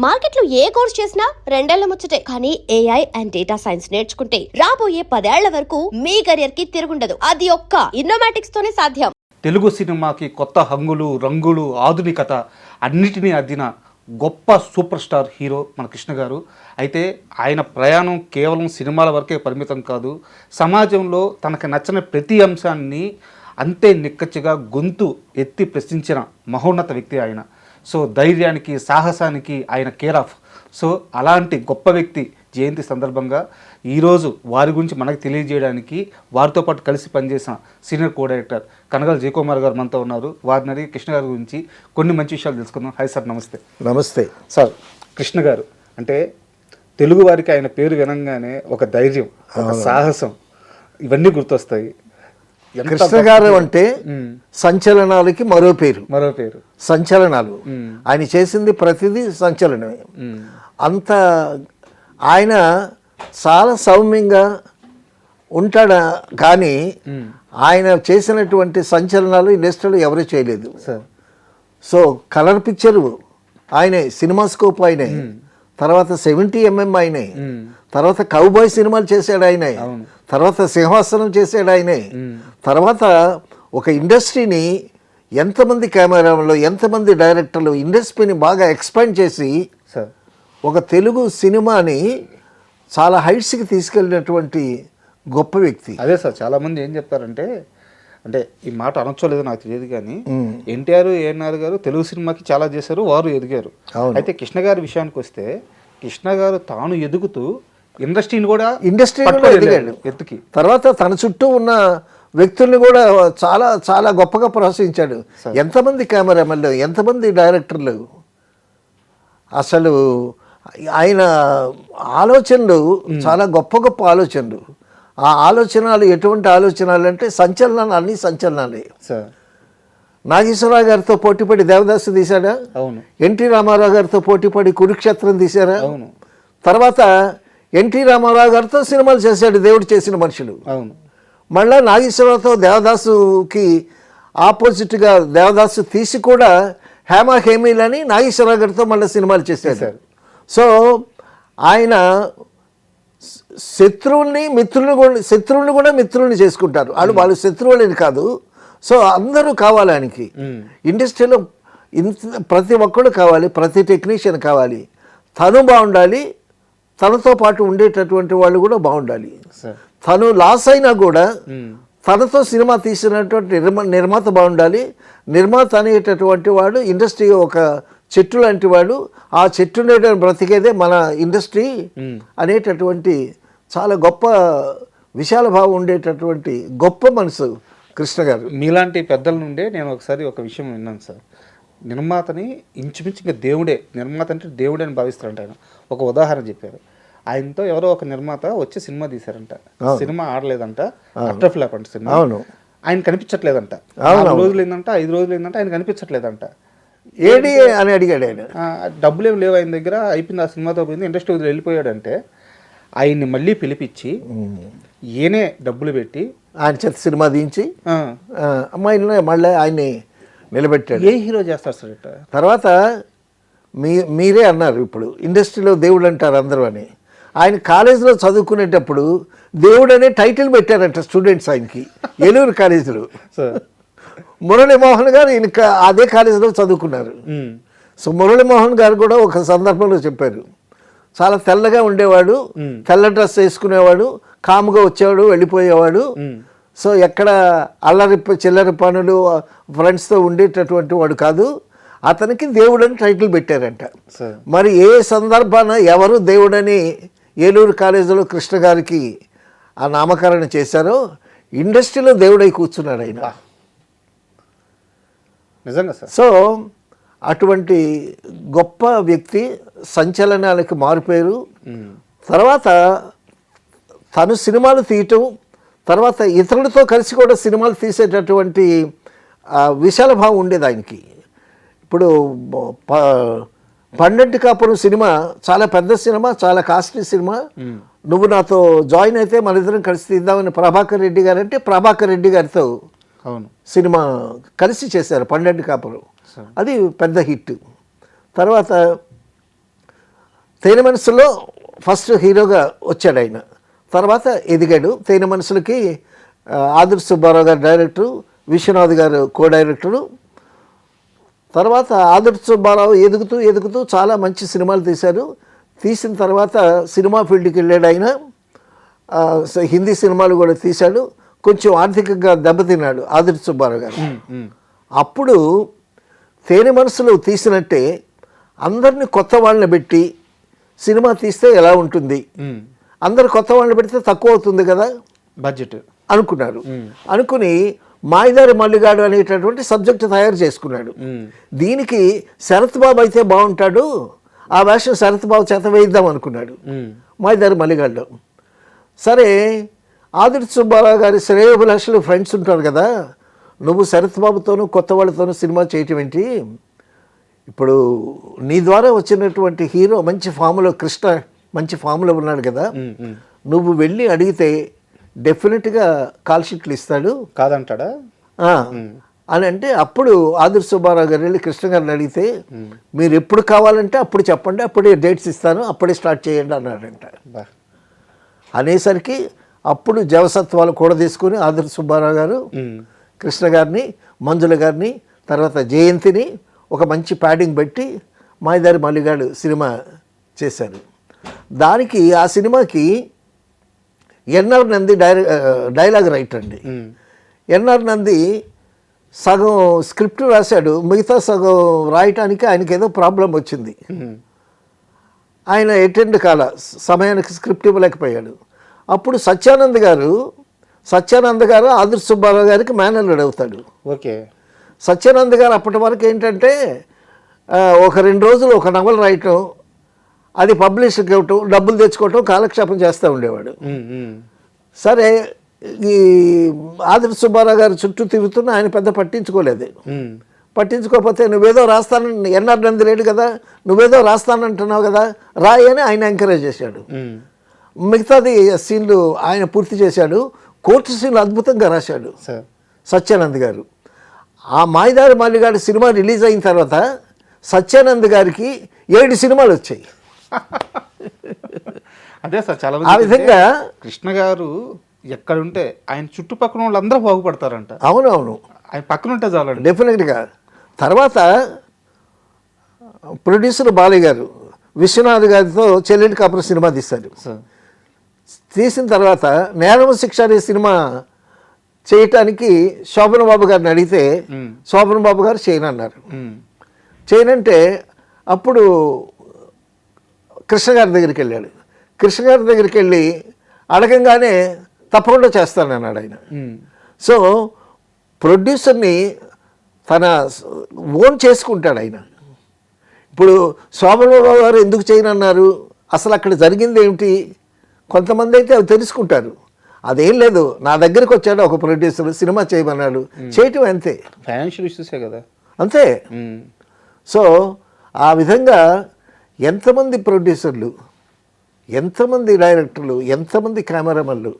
మార్కెట్లో ఏ కోర్స్ చేసినా రెండేళ్ల ముచ్చటే. కానీ ఏఐ అండ్ డేటా సైన్స్ నేర్చుకుంటే రాబోయే 10 ఏళ్ల వరకు మీ కెరియర్ కి తిరుగుండదు. అది ఒక్క ఇన్నోమాటిక్స్ తోనే సాధ్యం. తెలుగు సినిమాకి కొత్త హంగులు, రంగులు, ఆధునికత అన్నిటినీ అద్దిన గొప్ప సూపర్ స్టార్ హీరో మన కృష్ణ గారు. అయితే ఆయన ప్రయాణం కేవలం సినిమాల వరకే పరిమితం కాదు. సమాజంలో తనకు నచ్చిన ప్రతి అంశాన్ని అంతే నిక్కచ్చిగా గొంతు ఎత్తి ప్రశ్నించిన మహోన్నత వ్యక్తి ఆయన. సో ధైర్యానికి, సాహసానికి ఆయన కేర్ ఆఫ్. సో అలాంటి గొప్ప వ్యక్తి జయంతి సందర్భంగా ఈరోజు వారి గురించి మనకు తెలియజేయడానికి వారితో పాటు కలిసి పనిచేసిన సీనియర్ కో డైరెక్టర్ కనగల జయకుమార్ గారు మనతో ఉన్నారు. వారిని అడిగి కృష్ణ గారి గురించి కొన్ని మంచి విషయాలు తెలుసుకుందాం. హాయ్ సార్, నమస్తే. నమస్తే సార్. కృష్ణ గారు అంటే తెలుగు వారికి ఆయన పేరు వినంగానే ఒక ధైర్యం, ఒక సాహసం, ఇవన్నీ గుర్తొస్తాయి. కృష్ణ గారు అంటే సంచలనాలకి మరో పేరు. సంచలనాలు ఆయన చేసింది ప్రతిదీ సంచలనమే. అంత ఆయన చాలా సౌమ్యంగా ఉంటాడా కానీ ఆయన చేసినటువంటి సంచలనాలు ఇండస్ట్రీలో ఎవరు చేయలేదు. సో కలర్ పిక్చరు ఆయనే, సినిమాస్కోప్ ఆయనే, తర్వాత 70mm ఆయనే, తర్వాత కౌబాయ్ సినిమాలు చేశాడు ఆయనే, తర్వాత సింహాసనం చేశాడు ఆయనే, తర్వాత ఒక ఇండస్ట్రీని ఎంతమంది కెమెరాలో, ఎంతమంది డైరెక్టర్లు ఇండస్ట్రీని బాగా ఎక్స్పాండ్ చేసి ఒక తెలుగు సినిమాని చాలా హైట్స్కి తీసుకెళ్ళినటువంటి గొప్ప వ్యక్తి. అదే సార్, చాలామంది ఏం చెప్తారంటే, అంటే ఈ మాట అనొచ్చోలేదో నాకు తెలియదు కానీ ఎన్టీఆర్, ఏఎన్ఆర్ గారు తెలుగు సినిమాకి చాలా చేశారు, వారు ఎదిగారు. అయితే కృష్ణ గారి విషయానికి వస్తే కృష్ణ గారు తాను ఎదుగుతూ ఇండస్ట్రీని కూడా ఎదిగాడు ఎత్తుకి. తర్వాత తన చుట్టూ ఉన్న వ్యక్తుల్ని కూడా చాలా చాలా గొప్పగా ప్రోత్సహించాడు. ఎంతమంది కెమెరామెన్లు, ఎంతమంది డైరెక్టర్లు, అసలు ఆయన ఆలోచనలు చాలా గొప్ప గొప్ప ఆలోచనలు. ఆ ఆలోచనలు ఎటువంటి ఆలోచనలు అంటే సంచలనాలు, అన్ని సంచలనాలే. నాగేశ్వరరావు గారితో పోటీపడి దేవదాసు తీశాడా? అవును. ఎన్టీ రామారావు గారితో పోటీపడి కురుక్షేత్రం తీశారా? అవును. తర్వాత ఎన్టీ రామారావు గారితో సినిమాలు చేశాడు దేవుడు చేసిన మనుషులు. అవును. మళ్ళీ నాగేశ్వరరావుతో దేవదాసుకి ఆపోజిట్గా దేవదాసు తీసి కూడా హేమా హేమీలని నాగేశ్వరరావు గారితో మళ్ళీ సినిమాలు చేసేసారు. సో ఆయన శత్రువుల్ని కూడా మిత్రుల్ని చేసుకుంటారు. వాళ్ళు శత్రువులని కాదు. సో అందరూ కావాలి ఆయనకి. ఇండస్ట్రీలో ప్రతి ఒక్కరు కావాలి, ప్రతి టెక్నీషియన్ కావాలి. తను బాగుండాలి, తనతో పాటు ఉండేటటువంటి వాళ్ళు కూడా బాగుండాలి. తను లాస్ అయినా కూడా తనతో సినిమా తీసినటువంటి నిర్మాత బాగుండాలి. నిర్మాత అనేటటువంటి వాడు ఇండస్ట్రీ ఒక చెట్టు లాంటి వాడు. ఆ చెట్టు బ్రతికేదే మన ఇండస్ట్రీ అనేటటువంటి చాలా గొప్ప విశాల భావం ఉండేటటువంటి గొప్ప మనసు కృష్ణ గారు. మీలాంటి పెద్దల నుండే నేను ఒకసారి ఒక విషయం విన్నాను సార్. నిర్మాతని ఇంచుమించు ఇంకా దేవుడే, నిర్మాత అంటే దేవుడే అని భావిస్తారంట ఆయన. ఒక ఉదాహరణ చెప్పారు. ఆయనతో ఎవరో ఒక నిర్మాత వచ్చి సినిమా తీశారంట. సినిమా ఆడలేదంట, అట్టర్ ఫ్లాప్ అంట సినిమా. ఆయన కనిపించట్లేదంట. 4 రోజులు ఏంటంట, 5 రోజులు ఏంటంట, ఆయన కనిపించట్లేదంట. ఏడి అని అడిగాడు ఆయన. డబ్బులు ఏమి లేవు ఆయన దగ్గర, అయిపోయింది, ఆ సినిమాతో పోయింది, ఇండస్ట్రీ వదిలి వెళ్ళిపోయాడంటే ఆయన్ని మళ్ళీ పిలిపించి ఈయనే డబ్బులు పెట్టి ఆయన చేత సినిమా దించి అమ్మాయిని మళ్ళీ ఆయన్ని నిలబెట్టాడు. ఏ హీరో చేస్తారు సార్ ఇట్లా? తర్వాత మీరే అన్నారు ఇప్పుడు ఇండస్ట్రీలో దేవుడు అంటారు అందరూ అని. ఆయన కాలేజీలో చదువుకునేటప్పుడు దేవుడు అనే టైటిల్ పెట్టారంట స్టూడెంట్స్ ఆయనకి, ఏలూరు కాలేజీలో. మురళీమోహన్ గారు ఈయన అదే కాలేజీలో చదువుకున్నారు. సో మురళీమోహన్ గారు కూడా ఒక సందర్భంలో చెప్పారు, చాలా తెల్లగా ఉండేవాడు, తెల్ల డ్రెస్ వేసుకునేవాడు, కాముగా వచ్చేవాడు, వెళ్ళిపోయేవాడు. సో ఎక్కడ చిల్లరి పనులు ఫ్రెండ్స్తో ఉండేటటువంటి వాడు కాదు. అతనికి దేవుడని టైటిల్ పెట్టారంట. మరి ఏ సందర్భాన ఎవరు దేవుడని ఏలూరు కాలేజీలో కృష్ణ గారికి ఆ నామకరణం చేశారో ఇండస్ట్రీలో దేవుడై కూర్చున్నాడు ఆయన. నిజంగా సార్. సో అటువంటి గొప్ప వ్యక్తి, సంచలనాలకు మారిపోయారు. తర్వాత తను సినిమాలు తీయటం, తర్వాత ఇతరులతో కలిసి కూడా సినిమాలు తీసేటటువంటి విశాల భావం ఉండేది ఆయనకి. ఇప్పుడు పండంటి కాపురం సినిమా చాలా పెద్ద సినిమా, చాలా కాస్ట్లీ సినిమా. నువ్వు నాతో జాయిన్ అయితే మన ఇద్దరం కలిసి తీద్దామని ప్రభాకర్ రెడ్డి గారు అంటే ప్రభాకర్ రెడ్డి గారితో సినిమా కలిసి చేశారు పండంటి కాపురం. అది పెద్ద హిట్. తర్వాత తేనె మనసులో ఫస్ట్ హీరోగా వచ్చాడు ఆయన. తర్వాత ఎదిగాడు. తేనె మనసులకి ఆదుర్తి సుబ్బారావు గారు డైరెక్టరు, విశ్వనాథ్ గారు కో డైరెక్టరు. తర్వాత ఆదుర్తి సుబ్బారావు ఎదుగుతూ చాలా మంచి సినిమాలు తీశారు. తీసిన తర్వాత సినిమా ఫీల్డ్కి వెళ్ళాడు ఆయన. హిందీ సినిమాలు కూడా తీశాడు. కొంచెం ఆర్థికంగా దెబ్బతిన్నాడు ఆదుర్తి సుబ్బారావు గారు. అప్పుడు తేనె మనసులో తీసినట్టే అందరినీ కొత్త వాళ్ళని పెట్టి సినిమా తీస్తే ఎలా ఉంటుంది, అందరు కొత్త వాళ్ళని పెడితే తక్కువ అవుతుంది కదా బడ్జెట్ అనుకున్నారు. అనుకుని మాయదారి మల్లిగాడు అనేటటువంటి సబ్జెక్ట్ తయారు చేసుకున్నాడు. దీనికి శరత్ బాబు అయితే బాగుంటాడు, ఆ వేషం శరత్ బాబు చేత వేయిద్దాం అనుకున్నాడు మాయదారి మల్లిగాడులో. సరే, ఆదుర్తి సుబ్బారావు గారి శ్రేయోభిలాషులు ఫ్రెండ్స్ ఉంటారు కదా, నువ్వు శరత్ బాబుతోనూ కొత్త వాళ్ళతోనూ సినిమా చేయటం ఏంటి, ఇప్పుడు నీ ద్వారా వచ్చినటువంటి హీరో మంచి ఫామ్లో, కృష్ణ మంచి ఫామ్లో ఉన్నాడు కదా, నువ్వు వెళ్ళి అడిగితే డెఫినెట్గా కాల్ షీట్లు ఇస్తాడు కాదంటాడా అని అంటే, అప్పుడు ఆదుర్తి సుబ్బారావు గారు వెళ్ళి కృష్ణ గారిని అడిగితే, మీరు ఎప్పుడు కావాలంటే అప్పుడు చెప్పండి, అప్పుడే డేట్స్ ఇస్తాను, అప్పుడే స్టార్ట్ చేయండి అన్నాడంట. అనేసరికి అప్పుడు జవసత్వాలు కూడా తీసుకుని ఆదుర్తి సుబ్బారావు గారు కృష్ణ గారిని, మంజుల గారిని, తర్వాత జయంతిని ఒక మంచి ప్యాడింగ్ పెట్టి మాయదారి మల్లిగాడు సినిమా చేశారు. దానికి ఆ సినిమాకి ఎన్ఆర్ నంది డైలాగ్ రైటర్ అండి. ఎన్ఆర్ నంది సగం స్క్రిప్ట్ రాశాడు, మిగతా సగం రాయటానికి ఆయనకి ఏదో ప్రాబ్లం వచ్చింది. ఆయన అటెండ్ కాల, సమయానికి స్క్రిప్ట్ ఇవ్వలేకపోయాడు. అప్పుడు సత్యానంద్ గారు ఆదుర్తి సుబ్బారావు గారికి మేనల్లుడు అవుతాడు. ఓకే. సత్యానంద్ గారు అప్పటి వరకు ఏంటంటే ఒక 2 రోజులు ఒక నవల రాయటం, అది పబ్లిష్కి ఇవ్వటం, డబ్బులు తెచ్చుకోవటం, కాలక్షేపం చేస్తూ ఉండేవాడు. సరే, ఈ ఆదుర్తి సుబ్బారావు గారు చుట్టూ తిరుగుతున్నా ఆయన పెద్ద పట్టించుకోలేదు. పట్టించుకోకపోతే నువ్వేదో రాస్తానని, ఎన్ఆర్ నంది లేడు కదా, నువ్వేదో రాస్తానంటున్నావు కదా, రాయి అని ఆయన ఎంకరేజ్ చేశాడు. మిగతాది సీన్లు ఆయన పూర్తి చేశాడు. కోర్టు సీన్లు అద్భుతంగా రాశాడు సత్యానంద్ గారు. ఆ మాయదారి మల్లిగాడు సినిమా రిలీజ్ అయిన తర్వాత సత్యానంద్ గారికి 7 సినిమాలు వచ్చాయి. అదే సార్, చాలా ఆ విధంగా కృష్ణ గారు ఎక్కడుంటే ఆయన చుట్టుపక్కల వాళ్ళందరూ బాగుపడతారంట. అవునవును, ఆయన పక్కన ఉంటే చాలండి. డెఫినెట్గా. తర్వాత ప్రొడ్యూసర్ బాలయ్య గారు విశ్వనాథ్ గారితో చెల్లెలి కాపురం సినిమా తీశారు. తీసిన తర్వాత నేరమ శిక్ష అనే సినిమా చేయటానికి శోభన్ బాబు గారిని అడిగితే శోభన్ బాబు గారు చేయనన్నారు. చేయనంటే అప్పుడు కృష్ణ గారి దగ్గరికి వెళ్ళాడు. కృష్ణ గారి దగ్గరికి వెళ్ళి అడగంగానే తప్పకుండా చేస్తానన్నాడు ఆయన. సో ప్రొడ్యూసర్ని తన ఓన్ చేసుకుంటాడు ఆయన. ఇప్పుడు శోభన్ బాబు గారు ఎందుకు చేయనన్నారు, అసలు అక్కడ జరిగింది ఏమిటి, కొంతమంది అయితే అవి తెలుసుకుంటారు. అదేం లేదు, నా దగ్గరికి వచ్చాడు ఒక ప్రొడ్యూసర్, సినిమా చేయమన్నాడు, చేయటం అంతే. ఫైనాన్షియల్ ఇష్యూసే కదా, అంతే. సో ఆ విధంగా ఎంతమంది ప్రొడ్యూసర్లు, ఎంతమంది డైరెక్టర్లు, ఎంతమంది కెమెరామెన్లు